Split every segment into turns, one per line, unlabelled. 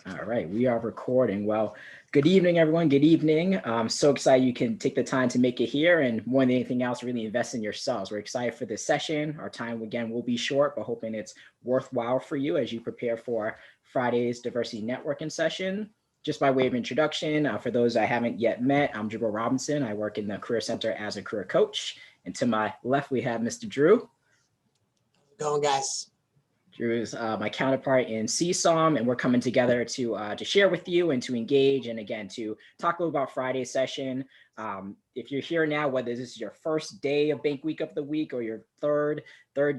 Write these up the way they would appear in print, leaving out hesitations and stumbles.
All right, we are recording. Well, good evening, everyone. Good evening. I'm so excited you can take the time to make it here, and more than anything else, really invest in yourselves. We're excited for this session. Our time, again, will be short, but hoping it's worthwhile for you as you prepare for Friday's diversity networking session. Just by way of introduction, for those I haven't yet met, I'm Jabril Robinson. I work in the Career Center as a career coach. And to my left, we have Mr. Drew.
How's it going, guys?
Drew is my counterpart in CSOM, and we're coming together to share with you and to engage, and again, to talk a little about Friday's session. If you're here now, whether this is your first day of Bank Week of the week or your third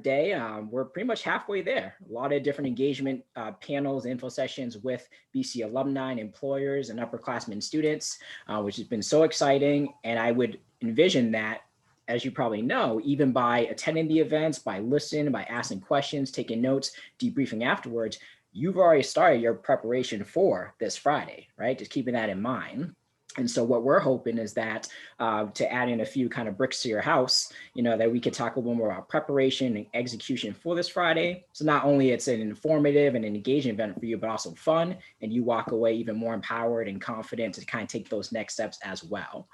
day, we're pretty much halfway there. A lot of different engagement panels, info sessions with BC alumni and employers and upperclassmen students, which has been so exciting. And I would envision that, as you probably know, even by attending the events, by listening, by asking questions, taking notes, debriefing afterwards, you've already started your preparation for this Friday, right? Just keeping that in mind. And so what we're hoping is that to add in a few kind of bricks to your house, that we could talk a little more about preparation and execution for this Friday. So not only it's an informative and an engaging event for you, but also fun, and you walk away even more empowered and confident to kind of take those next steps as well.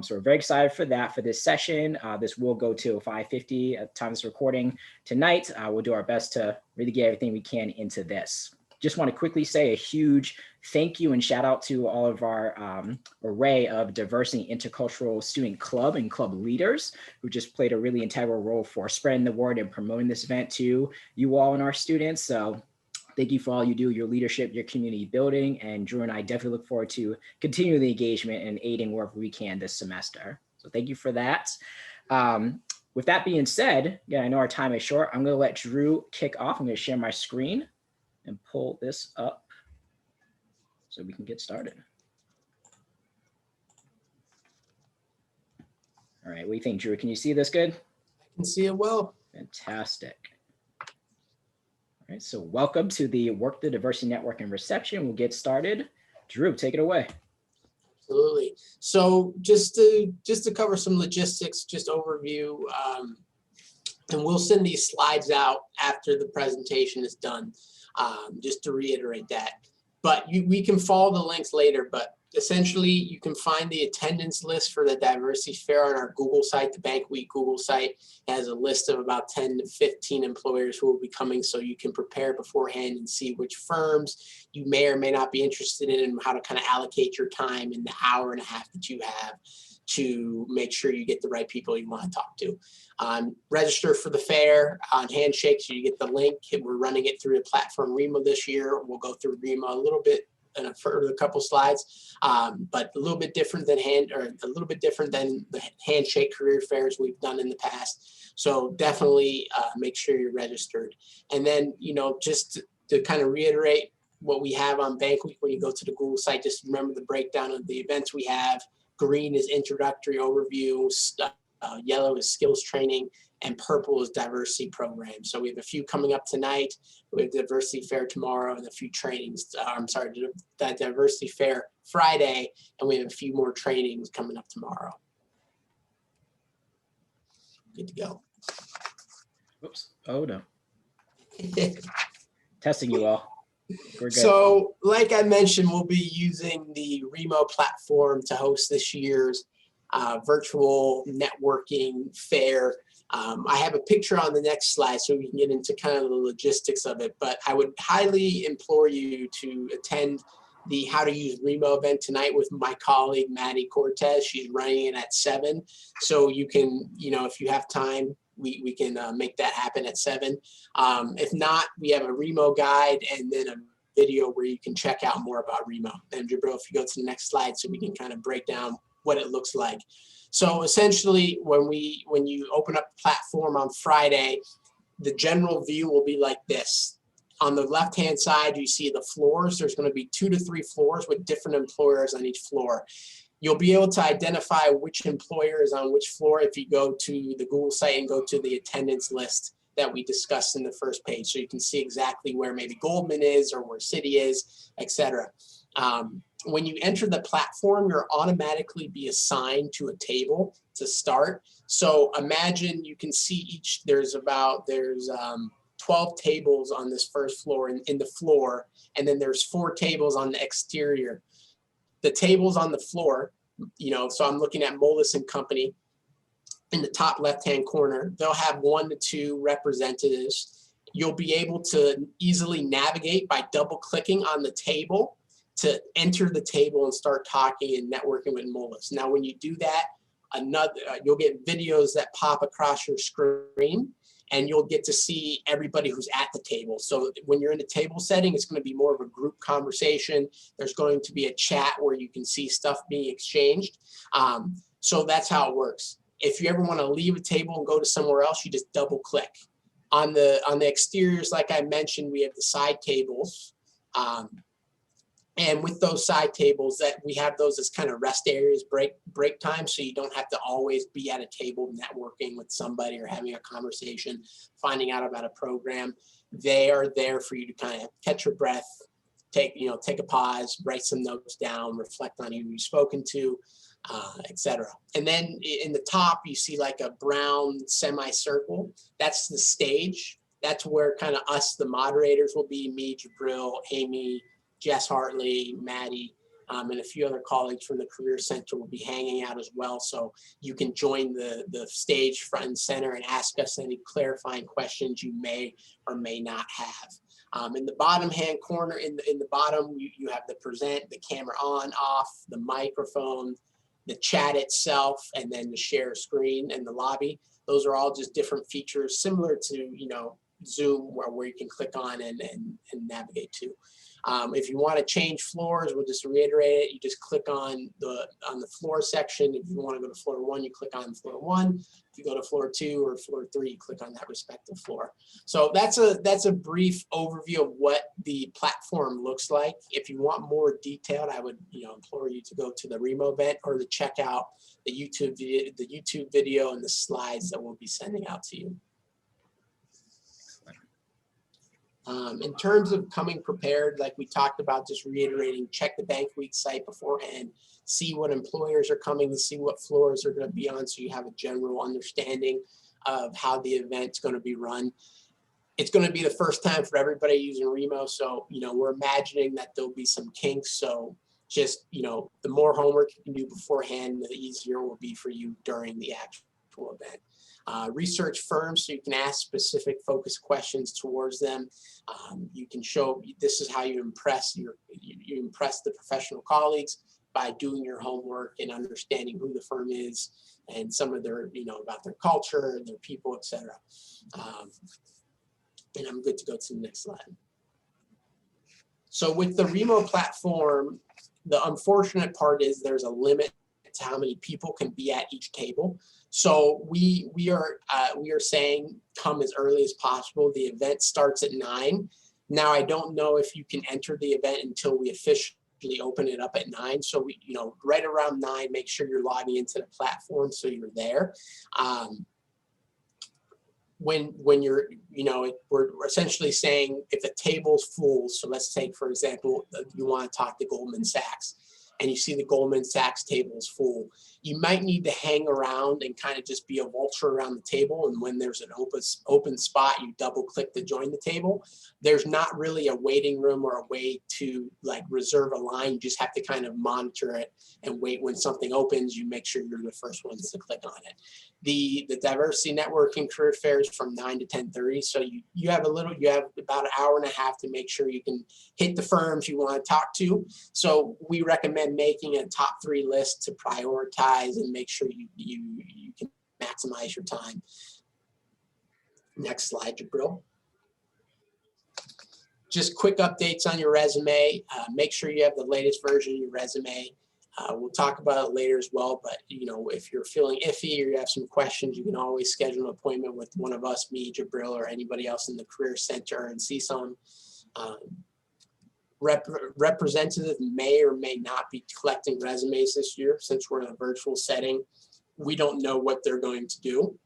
So we're very excited for that for this session. This will go to 5:50 at the time of this recording tonight. We'll do our best to really get everything we can into this. Just want to quickly say a huge thank you and shout out to all of our array of diversity and intercultural student club and club leaders who just played a really integral role for spreading the word and promoting this event to you all and our students. So thank you for all you do, your leadership, your community building, and Drew and I definitely look forward to continuing the engagement and aiding wherever we can this semester. So thank you for that. With that being said, I know our time is short. I'm going to let Drew kick off. I'm going to share my screen and pull this up so we can get started. All right, what do you think, Drew? Can you see this good?
I can see it well.
Fantastic. All right, so welcome to the Work the Diversity Network and Reception. We'll get started. Drew, take it away.
Absolutely. So just to cover some logistics, just overview, and we'll send these slides out after the presentation is done, just to reiterate that. But we can follow the links later, but essentially you can find the attendance list for the diversity fair on our Google site. The Bank Week Google site has a list of about 10 to 15 employers who will be coming, so you can prepare beforehand and see which firms you may or may not be interested in and how to kind of allocate your time in the hour and a half that you have to make sure you get the right people you want to talk to. Register for the fair on Handshake, so you get the link. We're running it through the platform Remo this year. We'll go through Remo a little bit in a couple slides, but a little bit different than the Handshake career fairs we've done in the past. So definitely make sure you're registered. And then, just to kind of reiterate what we have on Bank Week, when you go to the Google site, just remember the breakdown of the events we have. Green is introductory overview, yellow is skills training, and purple is diversity programs. So we have a few coming up tonight. We have diversity fair tomorrow and a few trainings. The diversity fair Friday, and we have a few more trainings coming up tomorrow. Good to go.
Oops. Oh no. Testing you all. We're good.
So, like I mentioned, we'll be using the Remo platform to host this year's virtual networking fair. I have a picture on the next slide so we can get into kind of the logistics of it, but I would highly implore you to attend the How to Use Remo event tonight with my colleague, Maddie Cortez. She's running it at 7. So you can, if you have time, we can make that happen at 7. If not, we have a Remo guide and then a video where you can check out more about Remo. And Jabril, if you go to the next slide so we can kind of break down what it looks like. So essentially, when you open up the platform on Friday, the general view will be like this. On the left-hand side, you see the floors. There's going to be 2 to 3 floors with different employers on each floor. You'll be able to identify which employer is on which floor if you go to the Google site and go to the attendance list that we discussed in the first page. So you can see exactly where maybe Goldman is or where Citi is, etc. When you enter the platform, you'll automatically be assigned to a table to start. So imagine you can see there's 12 tables on this first floor in the floor, and then there's 4 tables on the exterior. The tables on the floor, so I'm looking at Moelis and Company in the top left-hand corner. They'll have 1 to 2 representatives. You'll be able to easily navigate by double-clicking on the table to enter the table and start talking and networking with Moelis. Now, when you do that, you'll get videos that pop across your screen, and you'll get to see everybody who's at the table. So when you're in the table setting, it's going to be more of a group conversation. There's going to be a chat where you can see stuff being exchanged. So that's how it works. If you ever want to leave a table and go to somewhere else, you just double click. On the exteriors, like I mentioned, we have the side tables. And with those side tables, that we have those as kind of rest areas, break time, so you don't have to always be at a table networking with somebody or having a conversation, finding out about a program. They are there for you to kind of catch your breath, take a pause, write some notes down, reflect on who you've spoken to, etc. And then in the top, you see like a brown semicircle. That's the stage. That's where kind of us, the moderators, will be. Me, Jabril, Amy, Jess Hartley, Maddie, and a few other colleagues from the Career Center will be hanging out as well. So you can join the stage front and center and ask us any clarifying questions you may or may not have. In the bottom hand corner, in the bottom, you have the present, the camera on, off, the microphone, the chat itself, and then the share screen and the lobby. Those are all just different features similar to Zoom, where you can click on and navigate to. If you want to change floors, we'll just reiterate it. You just click on the floor section. If you want to go to floor 1, you click on floor 1. If you go to floor 2 or floor 3, you click on that respective floor. So that's a brief overview of what the platform looks like. If you want more detailed, I would implore you to go to the Remo event or to check out the YouTube video and the slides that we'll be sending out to you. In terms of coming prepared, like we talked about, just reiterating, check the Bank Week site beforehand, see what employers are coming, to see what floors are going to be on, so you have a general understanding of how the event's going to be run. It's going to be the first time for everybody using Remo, so we're imagining that there'll be some kinks. So just the more homework you can do beforehand, the easier it will be for you during the actual event. Research firms, so you can ask specific focus questions towards them. You can show this is how you impress the professional colleagues by doing your homework and understanding who the firm is and some of their about their culture, their people, etc. And I'm good to go to the next slide. So with the Remo platform, the unfortunate part is there's a limit to how many people can be at each table. So we are saying come as early as possible. The event starts at 9. Now I don't know if you can enter the event until we officially open it up at 9. So we right around 9, make sure you're logging into the platform so you're there. When you're we're essentially saying if a table's full. So let's take for example you want to talk to Goldman Sachs, and you see the Goldman Sachs table is full, you might need to hang around and kind of just be a vulture around the table. And when there's an open spot, you double click to join the table. There's not really a waiting room or a way to like reserve a line. You just have to kind of monitor it and wait. When something opens, you make sure you're the first ones to click on it. The diversity networking career fair is from 9 to 10:30. So you have about an hour and a half to make sure you can hit the firms you want to talk to. So we recommend making a top 3 list to prioritize and make sure you can maximize your time. Next slide, Jabril. Just quick updates on your resume. Make sure you have the latest version of your resume. We'll talk about it later as well, but if you're feeling iffy or you have some questions, you can always schedule an appointment with one of us, me, Jabril, or anybody else in the Career Center and CSUN. Representative may or may not be collecting resumes this year. Since we're in a virtual setting, we don't know what they're going to do.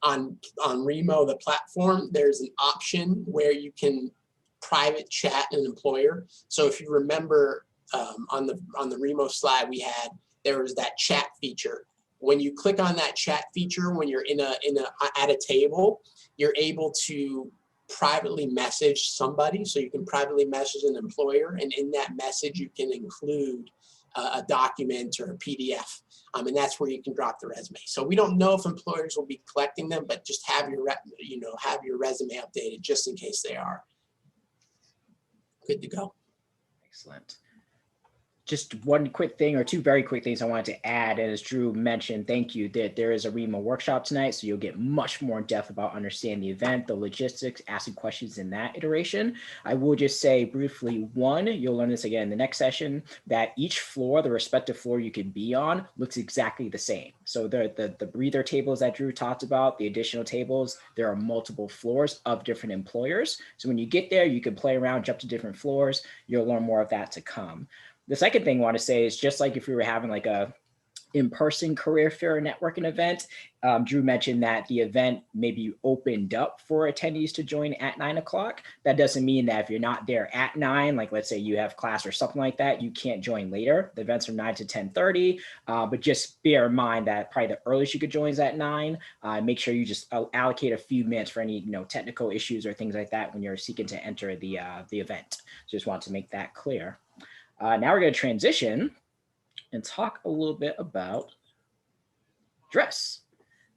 On Remo, the platform, there's an option where you can private chat an employer. So if you remember on the Remo slide we had, there was that chat feature. When you click on that chat feature, when you're at a table, you're able to privately message somebody. So you can privately message an employer, and in that message, you can include a document or a PDF. And that's where you can drop the resume. So we don't know if employers will be collecting them, but just have your, have your resume updated just in case they are. Good to go.
Excellent. Just one quick thing or two very quick things I wanted to add. And as Drew mentioned, thank you, that there is a Remo workshop tonight. So you'll get much more in depth about understanding the event, the logistics, asking questions in that iteration. I will just say briefly, one, you'll learn this again in the next session, that each floor, the respective floor you can be on, looks exactly the same. So the breather tables that Drew talked about, the additional tables, there are multiple floors of different employers. So when you get there, you can play around, jump to different floors. You'll learn more of that to come. The second thing I want to say is, just like if we were having like a in-person career fair networking event, Drew mentioned that the event may be opened up for attendees to join at 9 o'clock. That doesn't mean that if you're not there at 9, like let's say you have class or something like that, you can't join later. The event's from 9 to 10:30, but just bear in mind that probably the earliest you could join is at 9. Make sure you just allocate a few minutes for any technical issues or things like that when you're seeking to enter the event. Just want to make that clear. Now we're going to transition and talk a little bit about dress,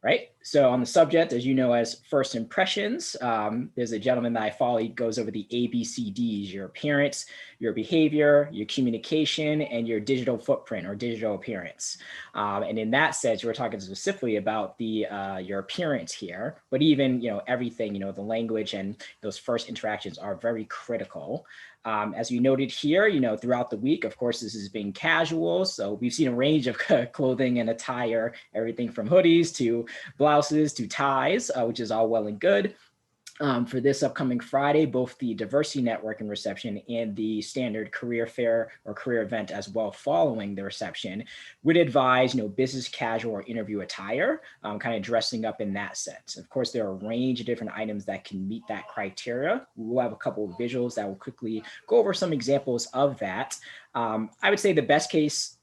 right? So on the subject, as you know, as first impressions, there's a gentleman that I follow. He goes over the ABCDs: your appearance, your behavior, your communication, and your digital footprint or digital appearance. And in that sense, we're talking specifically about the your appearance here, but even everything, the language and those first interactions are very critical. As you noted here, throughout the week, of course, this has been casual. So we've seen a range of clothing and attire, everything from hoodies to blouses to ties, which is all well and good. For this upcoming Friday, both the diversity networking reception and the standard career fair or career event as well following the reception would advise, business casual or interview attire, kind of dressing up in that sense. Of course, there are a range of different items that can meet that criteria. We'll have a couple of visuals that will quickly go over some examples of that. I would say the best case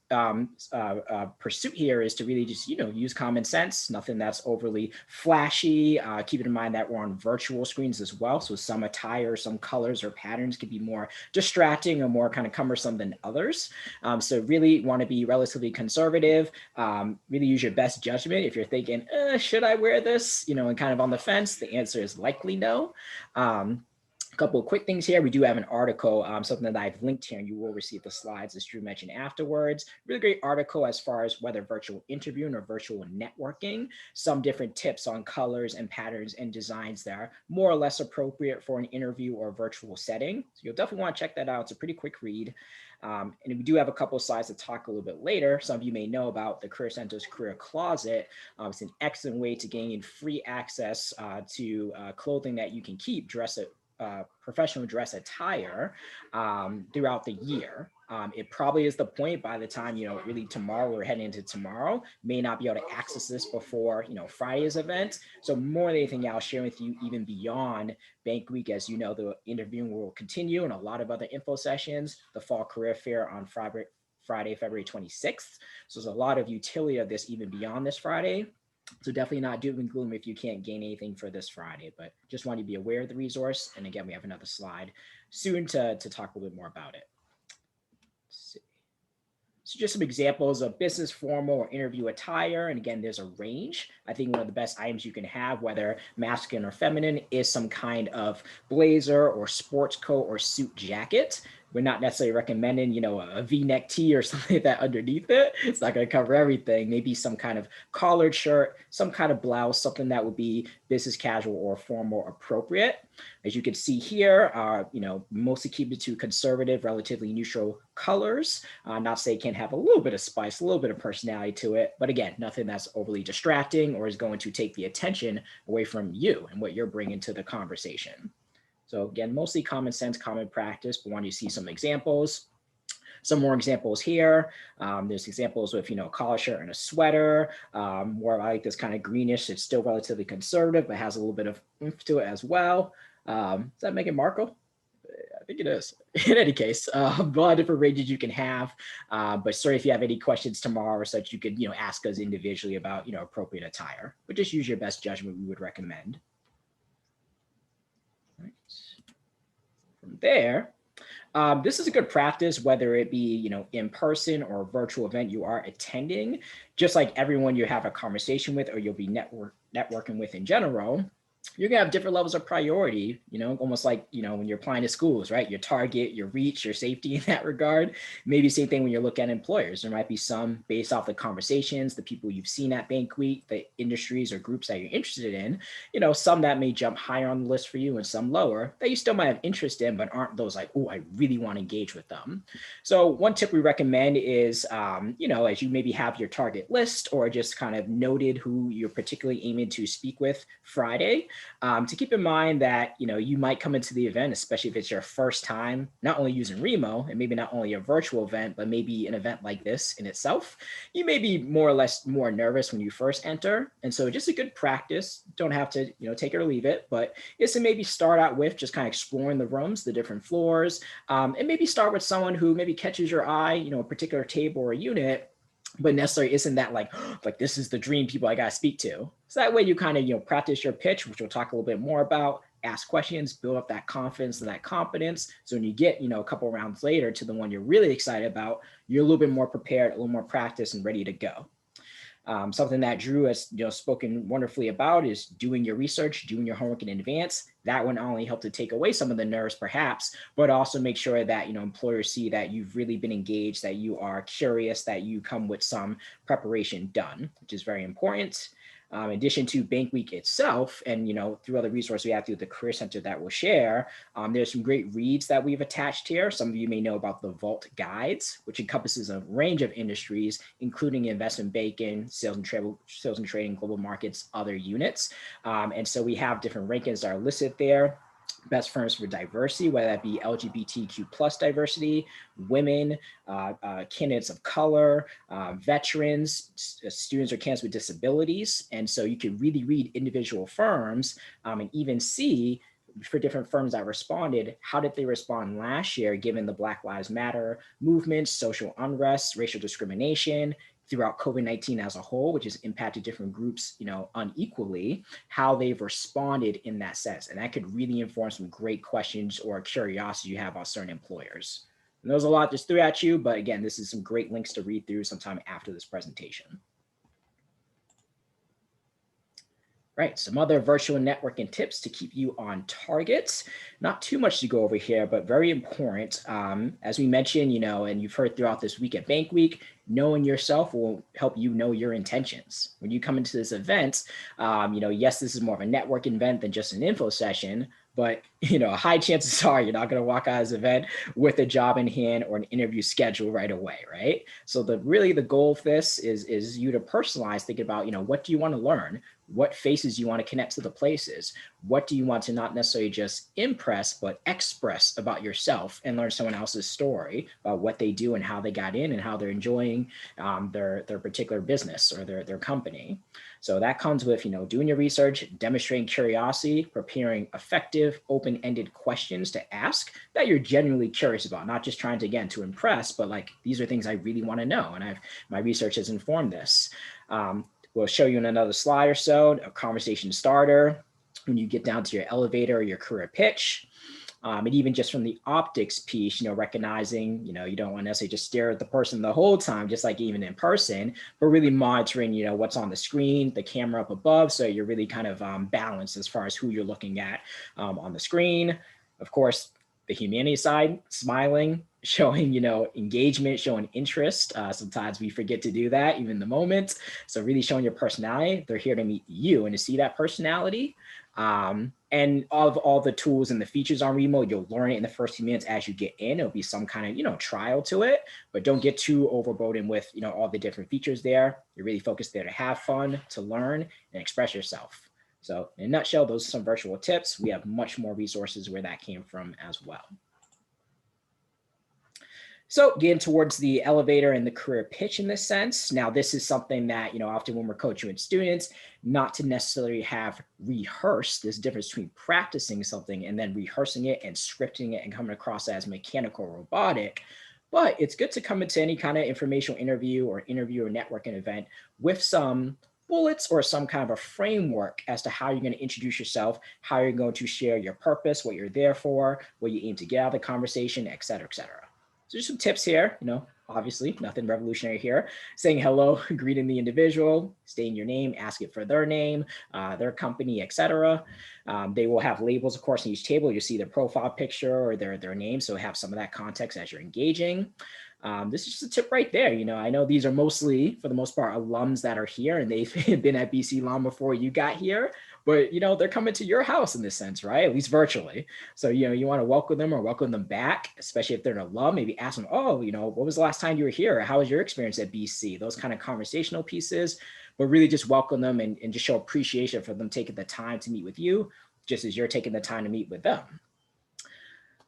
pursuit here is to really just, use common sense, nothing that's overly flashy. Keep in mind that we're on virtual screens as well. So some attire, some colors or patterns can be more distracting or more kind of cumbersome than others. So really want to be relatively conservative, really use your best judgment. If you're thinking, should I wear this, and kind of on the fence, the answer is likely no. A couple of quick things here. We do have an article, something that I've linked here, and you will receive the slides as Drew mentioned afterwards. Really great article as far as whether virtual interviewing or virtual networking, some different tips on colors and patterns and designs that are more or less appropriate for an interview or virtual setting. So you'll definitely want to check that out. It's a pretty quick read. And we do have a couple of slides to talk a little bit later. Some of you may know about the Career Center's Career Closet. It's an excellent way to gain free access to clothing that you can keep, professional dress attire throughout the year. It probably is the point by the time, really tomorrow, we're heading into tomorrow, may not be able to access this before, Friday's event. So more than anything, I'll share with you even beyond Bank Week, as you know, the interviewing will continue and a lot of other info sessions, the Fall Career Fair on Friday, February 26th. So there's a lot of utility of this even beyond this Friday. So definitely not doom and gloom if you can't gain anything for this Friday, but just want you to be aware of the resource. And again, we have another slide soon to talk a little bit more about it. Let's see. So just some examples of business formal or interview attire. And again, there's a range. I think one of the best items you can have, whether masculine or feminine, is some kind of blazer or sports coat or suit jacket. We're not necessarily recommending, a V-neck tee or something like that underneath it. It's not going to cover everything. Maybe some kind of collared shirt, some kind of blouse, something that would be business casual or formal appropriate. As you can see here, mostly keep it to conservative, relatively neutral colors. Not to say it can't have a little bit of spice, a little bit of personality to it, but again, nothing that's overly distracting or is going to take the attention away from you and what you're bringing to the conversation. So again, mostly common sense, common practice, but want you to see some examples. Some more examples here. There's examples with, a collar shirt and a sweater. More I like this kind of greenish. It's still relatively conservative, but has a little bit of oomph to it as well. Does that make it Marco? I think it is. In any case, a lot of different ranges you can have. But sorry if you have any questions tomorrow or such, you could, ask us individually about, appropriate attire. But just use your best judgment, we would recommend. Right. there, this is a good practice, whether it be, in person or a virtual event you are attending, just like everyone you have a conversation with or you'll be networking with in general. You're gonna have different levels of priority, almost like, when you're applying to schools, right? Your target, your reach, your safety in that regard. Maybe same thing when you're looking at employers. There might be some based off the conversations, the people you've seen at Bank Week, the industries or groups that you're interested in, some that may jump higher on the list for you and some lower that you still might have interest in, but aren't those like, oh, I really want to engage with them. So one tip we recommend is, as you maybe have your target list or just kind of noted who you're particularly aiming to speak with Friday, to keep in mind that, you might come into the event, especially if it's your first time, not only using Remo and maybe not only a virtual event, but maybe an event like this in itself, you may be more or less more nervous when you first enter. And so just a good practice, don't have to, take it or leave it, but is to maybe start out with just kind of exploring the rooms, the different floors, and maybe start with someone who maybe catches your eye, a particular table or unit, but necessarily isn't that like this is the dream people I got to speak to. So that way you kind of, practice your pitch, which we'll talk a little bit more about, ask questions, build up that confidence and that competence. So when you get, a couple rounds later to the one you're really excited about, you're a little bit more prepared, a little more practiced and ready to go. Something that Drew has spoken wonderfully about is doing your research, doing your homework in advance. That would not only help to take away some of the nerves perhaps, but also make sure that employers see that you've really been engaged, that you are curious, that you come with some preparation done, which is very important. In addition to Bank Week itself, and through other resources we have through the Career Center that we'll share, there's some great reads that we've attached here. Some of you may know about the Vault Guides, which encompasses a range of industries, including investment banking, sales and trading, global markets, other units. And so we have different rankings that are listed there. Best firms for diversity, whether that be LGBTQ plus diversity, women, candidates of color, veterans, students or candidates with disabilities. And so you can really read individual firms and even see for different firms that responded, how did they respond last year, given the Black Lives Matter movement, social unrest, racial discrimination, throughout COVID-19 as a whole, which has impacted different groups, unequally, how they've responded in that sense. And that could really inform some great questions or curiosity you have about certain employers. And there's a lot just threw at you, but again, this is some great links to read through sometime after this presentation. Right, some other virtual networking tips to keep you on target. Not too much to go over here, but very important. As we mentioned, and you've heard throughout this week at Bank Week, knowing yourself will help you know your intentions. When you come into this event, yes, this is more of a networking event than just an info session, but high chances are you're not going to walk out of this event with a job in hand or an interview schedule right away, right? So the goal of this is you to personalize, think about, what do you want to learn? What faces you want to connect to the places? What do you want to not necessarily just impress, but express about yourself and learn someone else's story about what they do and how they got in and how they're enjoying their particular business or their company. So that comes with, doing your research, demonstrating curiosity, preparing effective, open-ended questions to ask that you're genuinely curious about, not just trying to, again, to impress, but like, these are things I really want to know. And my research has informed this. We'll show you in another slide or so, a conversation starter when you get down to your elevator or your career pitch. And even just from the optics piece, recognizing, you don't want to necessarily just stare at the person the whole time, just like even in person, but really monitoring, what's on the screen, the camera up above. So you're really kind of balanced as far as who you're looking at on the screen. Of course, the humanity side, smiling, showing, engagement, showing interest. Sometimes we forget to do that, even in the moment. So really showing your personality. They're here to meet you and to see that personality. And of all the tools and the features on Remo, you'll learn it in the first few minutes as you get in. It'll be some kind of, trial to it, but don't get too overburdened with, all the different features there. You're really focused there to have fun, to learn and express yourself. So in a nutshell, those are some virtual tips. We have much more resources where that came from as well. So getting towards the elevator and the career pitch in this sense. Now, this is something that, often when we're coaching with students, not to necessarily have rehearsed. There's a difference between practicing something and then rehearsing it and scripting it and coming across as mechanical, robotic. But it's good to come into any kind of informational interview or networking event with some bullets or some kind of a framework as to how you're going to introduce yourself, how you're going to share your purpose, what you're there for, what you aim to get out of the conversation, et cetera, et cetera. So just some tips here, obviously nothing revolutionary here. Saying hello, greeting the individual, stating your name, ask it for their name, their company, etc. They will have labels, of course, in each table. You see their profile picture or their name, so have some of that context as you're engaging. This is just a tip right there. I know these are mostly, for the most part, alums that are here and they've been at BC long before you got here, but they're coming to your house in this sense, right? At least virtually. So, you want to welcome them or welcome them back, especially if they're an alum. Maybe ask them, oh, what was the last time you were here? How was your experience at BC? Those kind of conversational pieces, but really just welcome them and just show appreciation for them taking the time to meet with you, just as you're taking the time to meet with them.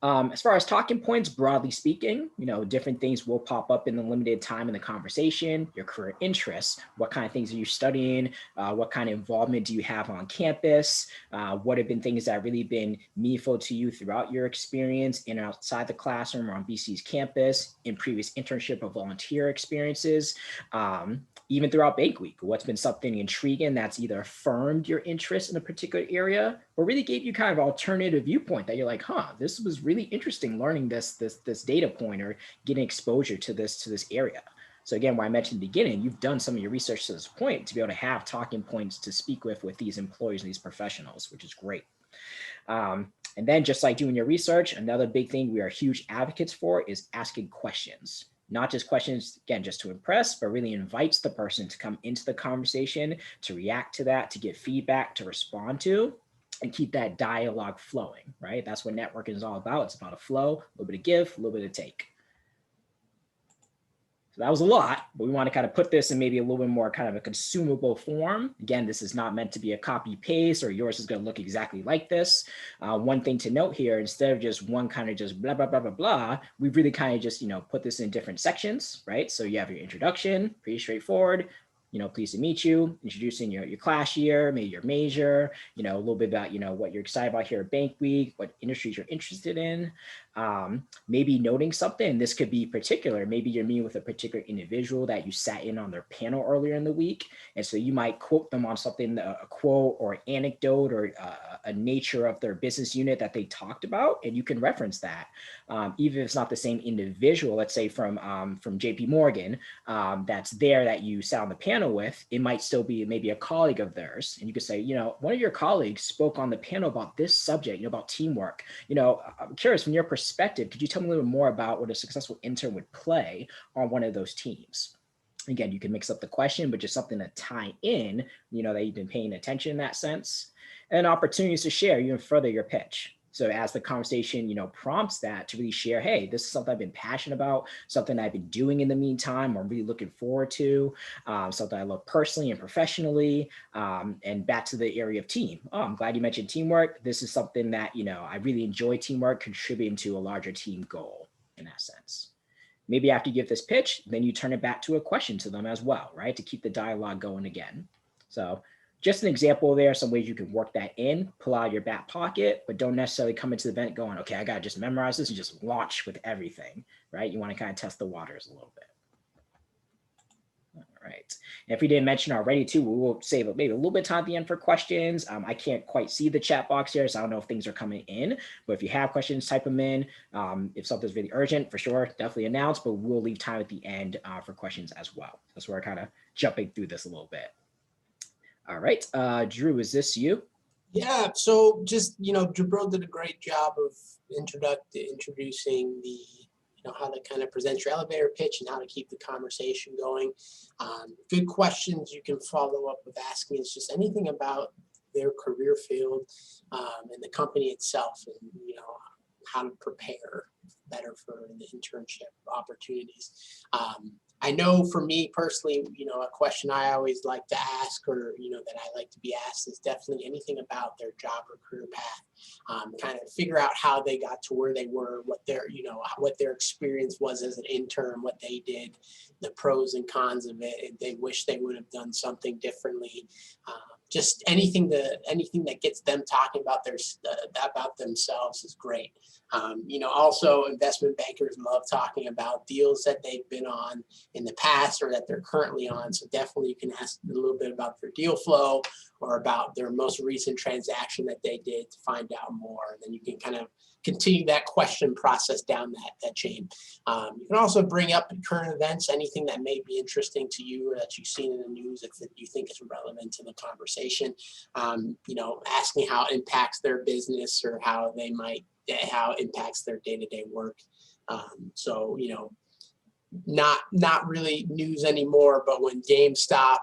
As far as talking points, broadly speaking, different things will pop up in the limited time in the conversation. Your career interests, what kind of things are you studying? What kind of involvement do you have on campus? What have been things that have really been meaningful to you throughout your experience in and outside the classroom or on BC's campus, in previous internship or volunteer experiences? Even throughout Bank Week, what's been something intriguing that's either affirmed your interest in a particular area or really gave you kind of alternative viewpoint that you're like, this was really interesting learning this data point or getting exposure to this area. So again, what I mentioned in the beginning, you've done some of your research to this point to be able to have talking points to speak with these employees and these professionals, which is great. And then just like doing your research, another big thing we are huge advocates for is asking questions. Not just questions, again, just to impress, but really invites the person to come into the conversation, to react to that, to get feedback, to respond to, and keep that dialogue flowing, right? That's what networking is all about. It's about a flow, a little bit of give, a little bit of take. So that was a lot, but we want to kind of put this in maybe a little bit more kind of a consumable form. Again, this is not meant to be a copy paste or yours is going to look exactly like this. One thing to note here, instead of just one kind of just blah, blah, blah, blah, blah, we've really kind of just, put this in different sections, right? So you have your introduction, pretty straightforward. Pleased to meet you, introducing your class year, maybe your major, a little bit about, what you're excited about here at Bank Week, what industries you're interested in, maybe noting something. This could be particular. Maybe you're meeting with a particular individual that you sat in on their panel earlier in the week. And so you might quote them on something, a quote or anecdote or a nature of their business unit that they talked about, and you can reference that. Even if it's not the same individual, let's say from JP Morgan, that's there that you sat on the panel with, it might still be maybe a colleague of theirs. And you could say, one of your colleagues spoke on the panel about this subject, about teamwork. I'm curious, from your perspective, could you tell me a little more about what a successful intern would play on one of those teams? Again, you can mix up the question, but just something to tie in, that you've been paying attention in that sense, and opportunities to share even further your pitch. So as the conversation, prompts that to really share, hey, this is something I've been passionate about, something I've been doing in the meantime, or I'm really looking forward to, something I love personally and professionally, and back to the area of team. Oh, I'm glad you mentioned teamwork. This is something that, I really enjoy teamwork, contributing to a larger team goal in that sense. Maybe after you give this pitch, then you turn it back to a question to them as well, right? To keep the dialogue going again. So just an example there, some ways you can work that in, pull out your back pocket, but don't necessarily come into the event going, okay, I got to just memorize this and just launch with everything, right? You want to kind of test the waters a little bit. All right. And if we didn't mention already too, we will save maybe a little bit of time at the end for questions. I can't quite see the chat box here, so I don't know if things are coming in, but if you have questions, type them in. If something's really urgent, for sure, definitely announce, but we'll leave time at the end for questions as well. That's where we're kind of jumping through this a little bit. All right, Drew, is this you?
Yeah, so just, Jabril did a great job of introducing the, how to kind of present your elevator pitch and how to keep the conversation going. Good questions you can follow up with asking is just anything about their career field and the company itself, and, how to prepare better for the internship opportunities. I know for me personally, a question I always like to ask, or, that I like to be asked, is definitely anything about their job or career path. Kind of figure out how they got to where they were, what their experience was as an intern, what they did, the pros and cons of it, if they wish they would have done something differently. Just anything that gets them talking about about themselves is great. Also investment bankers love talking about deals that they've been on in the past or that they're currently on. So definitely you can ask a little bit about their deal flow or about their most recent transaction that they did to find out more. And then you can kind of continue that question process down that chain. You can also bring up current events, anything that may be interesting to you or that you've seen in the news if you think is relevant to the conversation. Asking how it impacts their business or how it impacts their day-to-day work. Not really news anymore, but when GameStop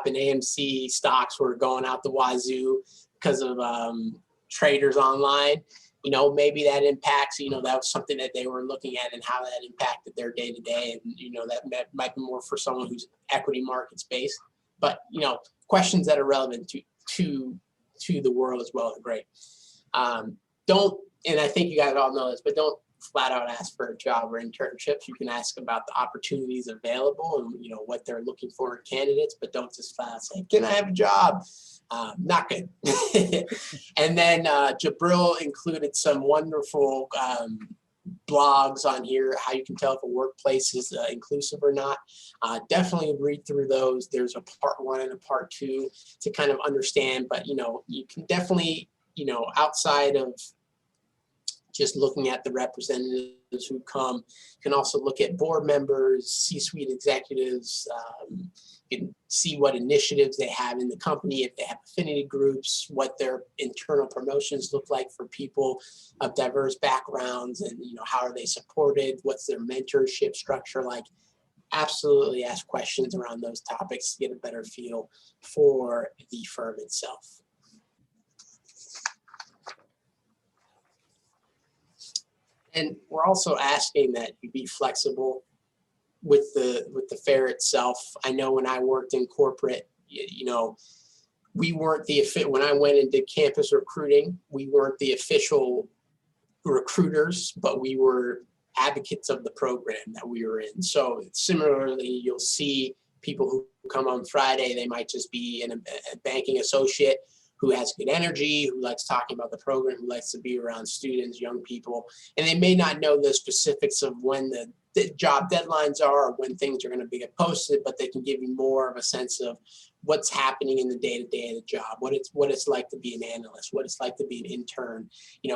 and AMC stocks were going out the wazoo because of traders online, maybe that impacts, that was something that they were looking at and how that impacted their day-to-day. And, that might be more for someone who's equity markets based, but, questions that are relevant to the world as well are great. And I think you guys all know this, but don't flat out ask for a job or internships. You can ask about the opportunities available and what they're looking for in candidates, but don't just flat out say, "Can I have a job?" Not good. And then Jabril included some wonderful blogs on here, how you can tell if a workplace is inclusive or not. Definitely read through those. There's a part 1 and a part 2 to kind of understand, but you can definitely, outside of just looking at the representatives who come, you can also look at board members, C-suite executives. You can see what initiatives they have in the company, if they have affinity groups, what their internal promotions look like for people of diverse backgrounds, and how are they supported, what's their mentorship structure like. Absolutely ask questions around those topics to get a better feel for the firm itself. And we're also asking that you be flexible with the fair itself. I know when I worked in corporate, we weren't when I went into campus recruiting, we weren't the official recruiters, but we were advocates of the program that we were in. So similarly, you'll see people who come on Friday, they might just be a banking associate who has good energy, who likes talking about the program, who likes to be around students, young people, and they may not know the specifics of when the job deadlines are or when things are going to be posted, but they can give you more of a sense of what's happening in the day-to-day of the job, what it's like to be an analyst, what it's like to be an intern,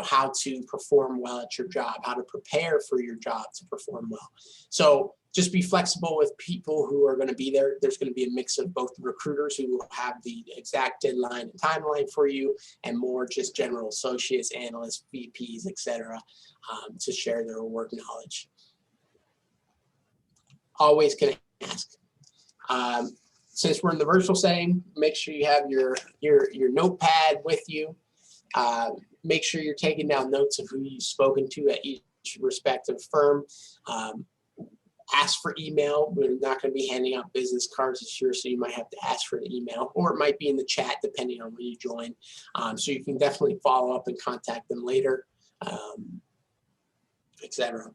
how to perform well at your job, how to prepare for your job to perform well. So just be flexible with people who are going to be there. There's going to be a mix of both recruiters who will have the exact deadline and timeline for you, and more just general associates, analysts, VPs, etc., to share their work knowledge. Always can ask. Since we're in the virtual setting, make sure you have your notepad with you. Make sure you're taking down notes of who you've spoken to at each respective firm. Ask for email. We're not going to be handing out business cards this year, so you might have to ask for the email, or it might be in the chat depending on when you join. So you can definitely follow up and contact them later, etc.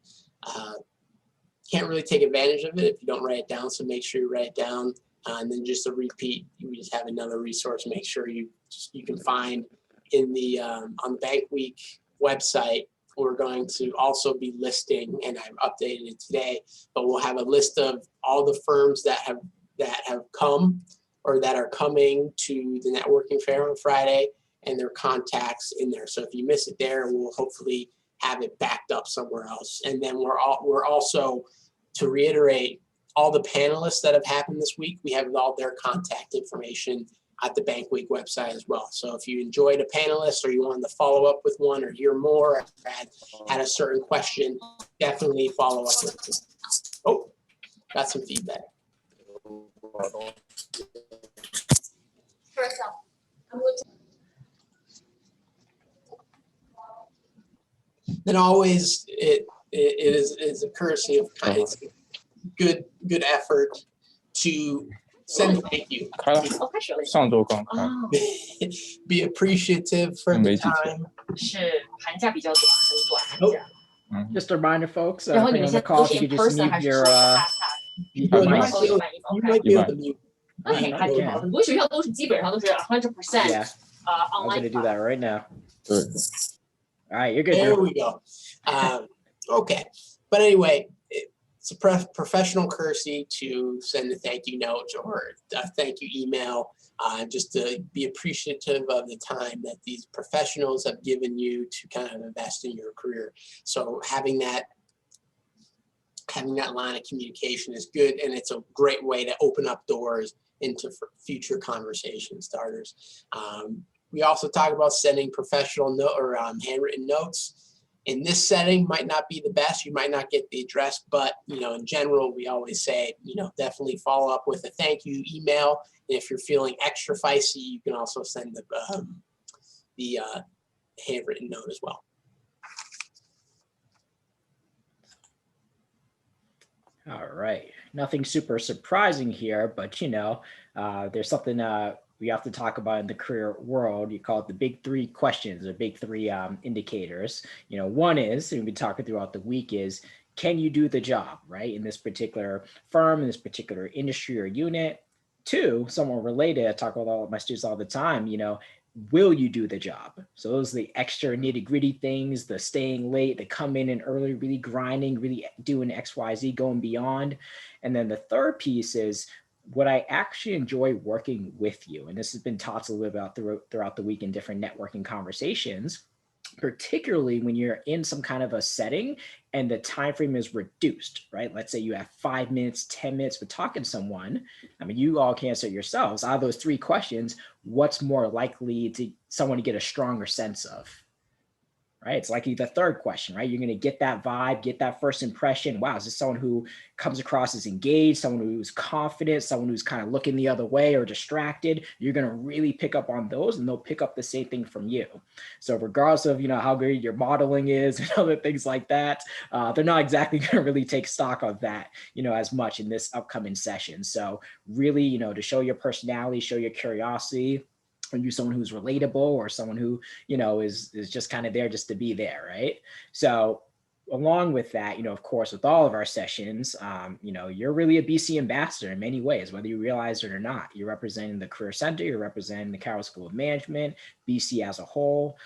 Can't really take advantage of it if you don't write it down, so make sure you write it down. And then just a repeat, you just have another resource. Make sure you can find in the on the Bank Week website. We're going to also be listing, and I've updated it today, but we'll have a list of all the firms that have come or that are coming to the networking fair on Friday, and their contacts in there. So if you miss it there, we'll hopefully have it backed up somewhere else. And then we're also, to reiterate, all the panelists that have happened this week, we have all their contact information at the Bank Week website as well. So if you enjoyed a panelist or you wanted to follow up with one or hear more, or had a certain question, definitely follow up with them. Oh, got some feedback. Then always it is a courtesy of kindness. Good effort to send thank you. Be appreciative for the time.
Just a reminder, folks, depending on the call, if you could just mute your
you might be able to mute.
Yeah, I was going to do that right now. All right, you're good,
There
Drew.
we go. Okay, but anyway, it's a professional courtesy to send a thank you note or a thank you email, just to be appreciative of the time that these professionals have given you to kind of invest in your career. So having that line of communication is good, and it's a great way to open up doors into future conversation starters. We also talk about sending professional note or handwritten notes. In this setting, might not be the best. You might not get the address, but in general, we always say, definitely follow up with a thank you email. And if you're feeling extra feisty, you can also send the handwritten note as well.
All right, nothing super surprising here, but there's something we have to talk about in the career world. You call it the big three questions or big three indicators. One is, and we've been talking throughout the week, is can you do the job, right? In this particular firm, in this particular industry or unit. Two, somewhat related, I talk with all of my students all the time, will you do the job? So those are the extra nitty gritty things, the staying late, the coming in early, really grinding, really doing X, Y, Z, going beyond. And then the third piece is, would I actually enjoy working with you? And this has been taught a little bit about throughout the week in different networking conversations, particularly when you're in some kind of a setting and the time frame is reduced, right? Let's say you have 5 minutes, 10 minutes for talking to someone. I mean, you all can answer yourselves. Out of those three questions, what's more likely to someone to get a stronger sense of? Right? It's likely the third question, right? You're going to get that vibe, get that first impression. Wow, is this someone who comes across as engaged, someone who's confident, someone who's kind of looking the other way or distracted? You're going to really pick up on those, and they'll pick up the same thing from you. So regardless of, how good your modeling is and other things like that, they're not exactly going to really take stock of that, as much in this upcoming session. So really, to show your personality, show your curiosity, or you someone who's relatable or someone who, is just kind of there just to be there, right? So along with that, of course, with all of our sessions, you're really a BC ambassador in many ways, whether you realize it or not. You're representing the Career Center, you're representing the Carroll School of Management, BC as a whole.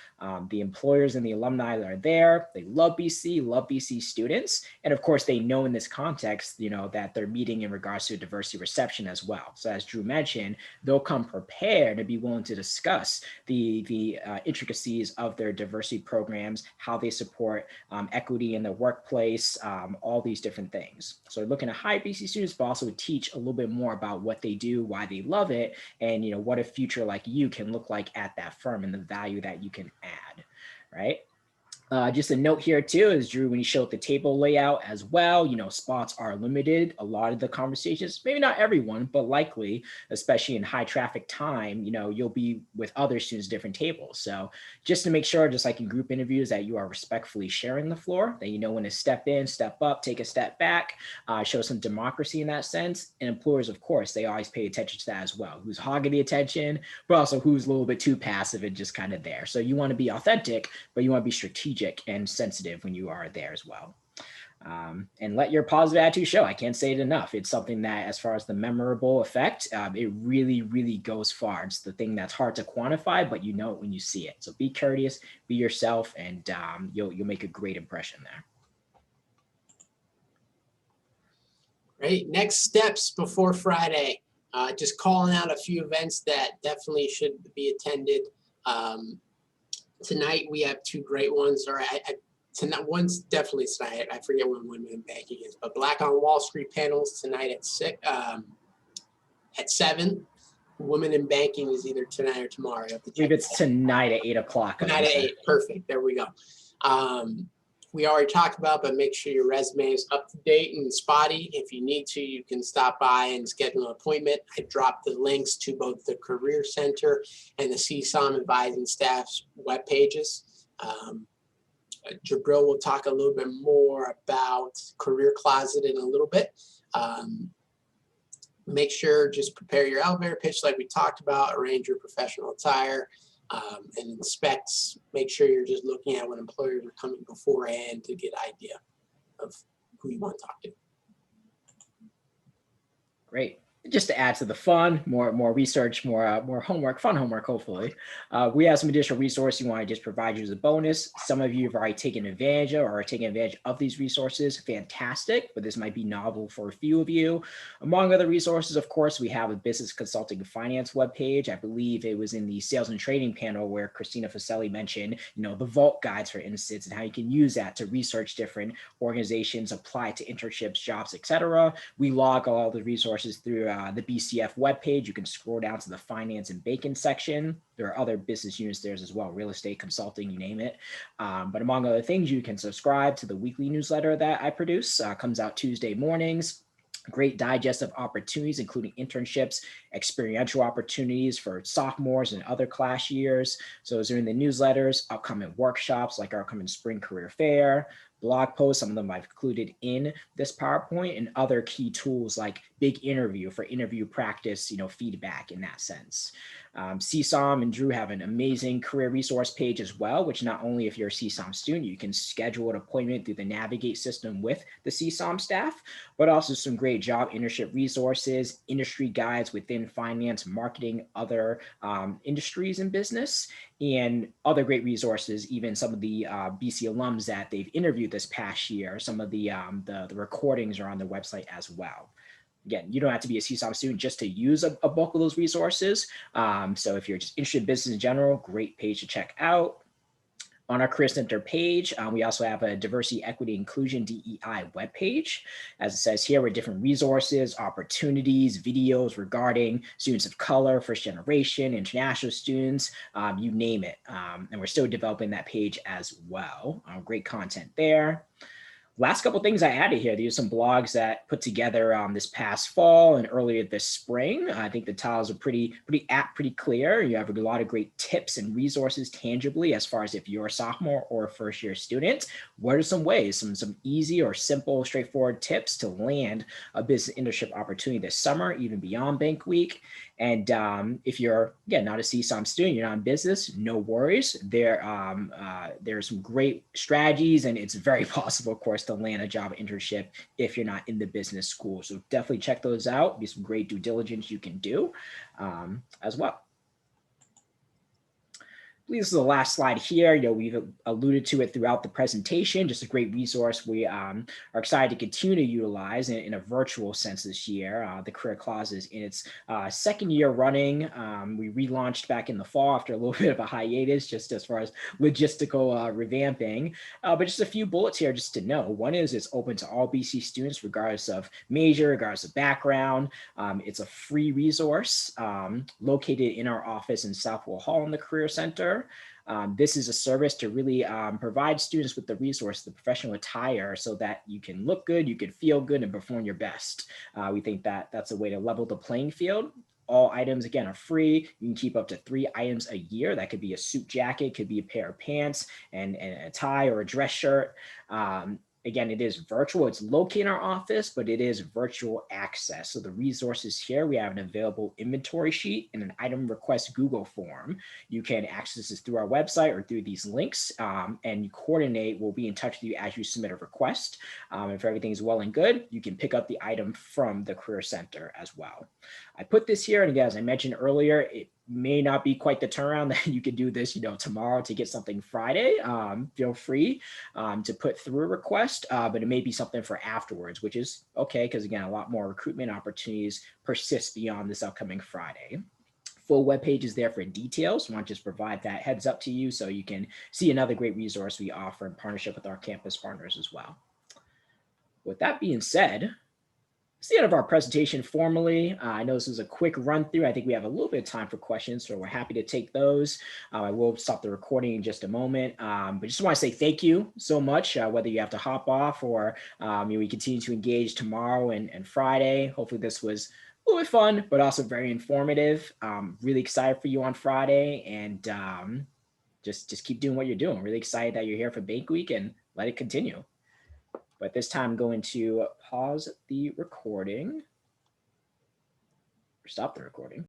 The employers and the alumni that are there, they love BC students. And of course, they know in this context, that they're meeting in regards to diversity reception as well. So as Drew mentioned, they'll come prepared to be willing to discuss the intricacies of their diversity programs, how they support equity in the workplace, all these different things. So we're looking to hire BC students, but also teach a little bit more about what they do, why they love it, and what a future like you can look like at that firm and the value that you can add, right? Just a note here too, is Drew, when you showed the table layout as well, spots are limited. A lot of the conversations, maybe not everyone, but likely, especially in high traffic time, you'll be with other students, different tables. So just to make sure, just like in group interviews, that you are respectfully sharing the floor, that you know when to step in, step up, take a step back, show some democracy in that sense. And employers, of course, they always pay attention to that as well. Who's hogging the attention, but also who's a little bit too passive and just kind of there. So you want to be authentic, but you want to be strategic and sensitive when you are there as well. And let your positive attitude show. I can't say it enough. It's something that, as far as the memorable effect, it really, really goes far. It's the thing that's hard to quantify, but you know it when you see it. So be courteous, be yourself, and you'll make a great impression there.
Great. Next steps before Friday. Just calling out a few events that definitely should be attended. Tonight we have two great ones. Or tonight, one's definitely tonight. I forget when Women in Banking is, but Black on Wall Street panels tonight at 7. Women in Banking is either tonight or tomorrow. I believe
it's tonight at 8 o'clock.
Tonight at 8. Perfect. There we go. We already talked about, but make sure your resume is up to date and spotty. If you need to, you can stop by and schedule an appointment. I dropped the links to both the Career Center and the CSOM advising staff's web pages. Jabril will talk a little bit more about Career Closet in a little bit. Make sure, just prepare your elevator pitch like we talked about, arrange your professional attire, and inspect. Make sure you're just looking at what employers are coming beforehand to get an idea of who you want to talk to.
Great. just to add to the fun, more research, more homework, fun homework, hopefully. We have some additional resources you want to just provide you as a bonus. Some of you have already taken advantage of or are taking advantage of these resources. Fantastic, but this might be novel for a few of you. Among other resources, of course, we have a business consulting and finance webpage. I believe it was in the sales and trading panel where Christina Faselli mentioned, the Vault guides, for instance, and how you can use that to research different organizations, apply to internships, jobs, etc. We log all the resources through the BCF webpage. You can scroll down to the finance and banking section. There are other business units there as well, real estate, consulting, you name it. But among other things, you can subscribe to the weekly newsletter that I produce. Comes out Tuesday mornings. Great digest of opportunities, including internships, experiential opportunities for sophomores and other class years. So those are in the newsletters, upcoming workshops like our upcoming spring career fair, blog posts, some of them I've included in this PowerPoint, and other key tools like Big Interview for interview practice, feedback in that sense. CSOM and Drew have an amazing career resource page as well, which not only if you're a CSOM student, you can schedule an appointment through the Navigate system with the CSOM staff, but also some great job internship resources, industry guides within finance, marketing, other industries and business, and other great resources, even some of the BC alums that they've interviewed this past year. Some of the recordings are on the website as well. Again, you don't have to be a CSOM student just to use a bulk of those resources. So if you're just interested in business in general, great page to check out. On our Career Center page, we also have a Diversity, Equity, Inclusion, DEI webpage. As it says here, with different resources, opportunities, videos regarding students of color, first generation, international students, you name it. And we're still developing that page as well. Great content there. Last couple of things I added here. These are some blogs that put together this past fall and earlier this spring. I think the titles are pretty clear. You have a lot of great tips and resources tangibly as far as if you're a sophomore or a first year student. What are some ways, some easy or simple, straightforward tips to land a business internship opportunity this summer, even beyond Bank Week? And if you're, again, not a CSOM student, you're not in business, no worries. There's some great strategies, and it's very possible, of course, to land a job internship if you're not in the business school. So definitely check those out. Be some great due diligence you can do as well. I believe this is the last slide here. We've alluded to it throughout the presentation. Just a great resource we are excited to continue to utilize in a virtual sense this year. The Career Closet is in its second year running. We relaunched back in the fall after a little bit of a hiatus, just as far as logistical revamping. But just a few bullets here just to know. One is it's open to all BC students, regardless of major, regardless of background. It's a free resource located in our office in Southwell Hall in the Career Center. This is a service to really provide students with the resource, the professional attire, so that you can look good, you can feel good, and perform your best. We think that that's a way to level the playing field. All items, again, are free. You can keep up to 3 items a year. That could be a suit jacket, could be a pair of pants, and a tie or a dress shirt. Again, it is virtual. It's located in our office, but it is virtual access. So the resources here, we have an available inventory sheet and an item request Google form. You can access this through our website or through these links, and you coordinate. We'll be in touch with you as you submit a request. If everything is well and good, you can pick up the item from the Career Center as well. I put this here, and again, as I mentioned earlier, it may not be quite the turnaround that you could do this, tomorrow to get something Friday. Feel free to put through a request, but it may be something for afterwards, which is okay, because again, a lot more recruitment opportunities persist beyond this upcoming Friday. Full web page is there for details. I want to just provide that heads up to you so you can see another great resource we offer in partnership with our campus partners as well. With that being said, it's the end of our presentation formally. I know this was a quick run through. I think we have a little bit of time for questions, so we're happy to take those. I will stop the recording in just a moment, but just want to say thank you so much, whether you have to hop off or we continue to engage tomorrow and Friday. Hopefully this was a little bit fun, but also very informative. Really excited for you on Friday, and just keep doing what you're doing. Really excited that you're here for Bank Week, and let it continue. But this time I'm going to pause the recording, or stop the recording.